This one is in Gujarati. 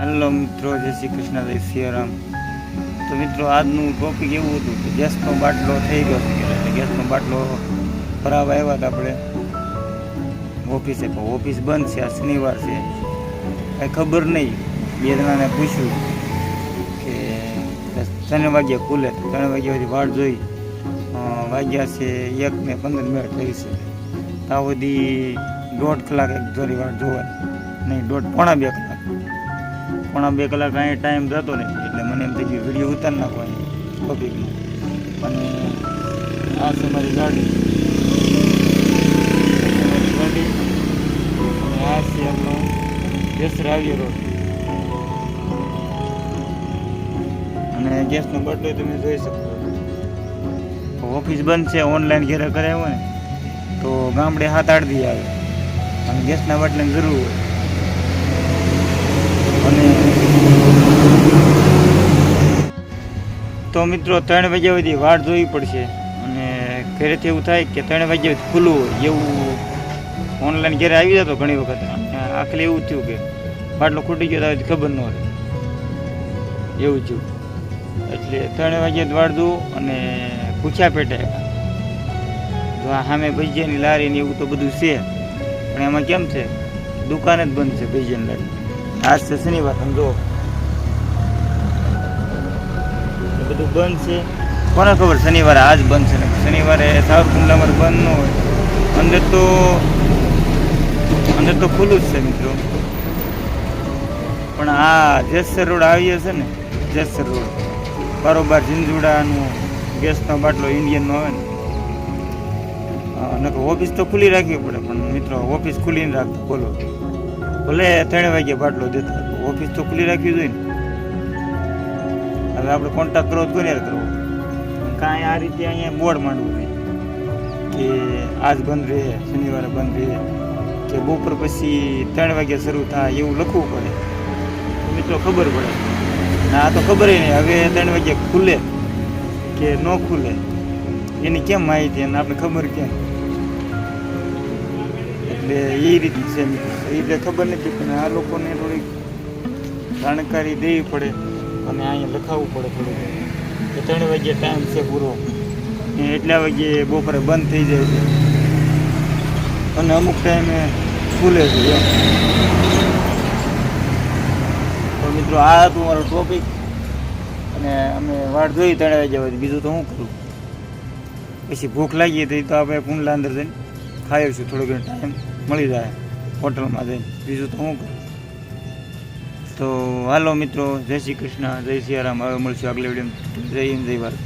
હેલો મિત્રો, જય શ્રી કૃષ્ણ, જય સિયારામ. તો મિત્રો, આજનું ટોપિક એવું હતું કે ગેસનો બાટલો થઈ ગયો છે. એટલે ગેસનો બાટલો ભરાવા આવ્યા હતા આપણે ઓફિસે. ઓફિસ બંધ છે, આ શનિવાર છે, કાંઈ ખબર નહીં. બે જણાને પૂછ્યું કે 3 વાગ્યે ખુલે, તો 3 વાગ્યા સુધી વાટ જોઈ. વાગ્યા છે 1:15 થઈ છે. ત્યાં સુધી 1.5 કલાક એક જોડી વાટ જોવાય નહીં, પોણા 2 કલાક. પોણા 2 કલાક અહીં ટાઈમ જતો નથી. એટલે મને એમ થઈ ગયું વિડીયો ઉતારી નાખવાની ટોપિકનો. અને આ છે મારી ગાડી, અને આ છે આપણો ગેસરાવી રોડ. અને ગેસનો બાટલો તમે જોઈ શકો. ઓફિસ બંધ છે, ઓનલાઈન ઘરે કરાવ્યો ને તો ગામડે 7-8 દી આવે. અને ગેસના બાટલાની જરૂર હોય. અને તો મિત્રો 3 વાગ્યા સુધી વાટ જોવી પડશે. અને ઘરેથી એવું થાય કે 3 વાગ્યા સુધી ખુલ્લું હોય એવું ઓનલાઈન ઘરે આવી જતો ઘણી વખત. આખલે એવું થયું કે બાટલો ખૂટી ગયો તો ખબર ન હોય એવું થયું. એટલે 3 વાગ્યા વાટ જોવું. અને પૂછ્યા પેટે જો આ સામે ભજીયાની લારી ને એવું તો બધું છે, પણ એમાં કેમ છે દુકાન જ બંધ છે ભજીયાની લારી. આજ છે શનિવાર, સમજો બધું બંધ છે. કોને ખબર શનિવારે આજ બંધ છે ને શનિવારે સાવરકુંડલામાં બંધ ન હોય. અંદર તો ખુલ્લું જ છે મિત્રો. પણ આ જેસર રોડ આવી છે ને, જેસર રોડ બારોબાર ઝીંઝુડાનું ગેસનો બાટલો ઇન્ડિયનનો આવે ને ઓફિસ તો ખુલ્લી રાખવી પડે. પણ મિત્રો ઓફિસ ખુલ્લી રાખતા બોલો, ભલે 3 વાગ્યે બાટલો દેતા, ઓફિસ તો ખુલ્લી રાખવી જોઈએ ને. હવે આપણે કોન્ટેક્ટ કરવો તો કોને કરવો? કાંઈ આ રીતે અહીંયા બોર્ડ માંડવું જોઈએ કે આજ બંધ રહે, શનિવારે બંધ રહે, કે બપોર પછી 3 વાગ્યા શરૂ થાય એવું લખવું પડે. મિત્રો ખબર પડે. આ તો ખબર નહીં હવે 3 વાગ્યે ખુલે કે ન ખુલે એની કેમ માહિતી, અને આપણે ખબર કેમ? એટલે એ રીતે છે મિત્રો. એ રીતે ખબર નથી, પણ આ લોકોને થોડીક જાણકારી દેવી પડે. અને અહીંયા લખાવવું પડે થોડુંક કે 3 વાગ્યે ટાઈમ છે પૂરો, એટલા વાગ્યે બપોરે બંધ થઈ જાય છે અને અમુક ટાઈમે ખુલે છે એમ. તો મિત્રો આ હતું મારો ટોપિક. અને અમે વાટ જોઈ 3 વાગ્યા સુધી. બીજું તો શું કરું? પછી ભૂખ લાગી હતી તો આપણે કુંડલા અંદર જઈને ખાઈ આવીશું. થોડો ઘણો ટાઈમ મળી જાય હોટલમાં જઈને. બીજું તો શું કરું? તો હાલો મિત્રો, જય શ્રી કૃષ્ણ, જય સિયારામ. હવે મળશું આગલા વિડીયોમાં. જય હિન્દ, જય ભારત.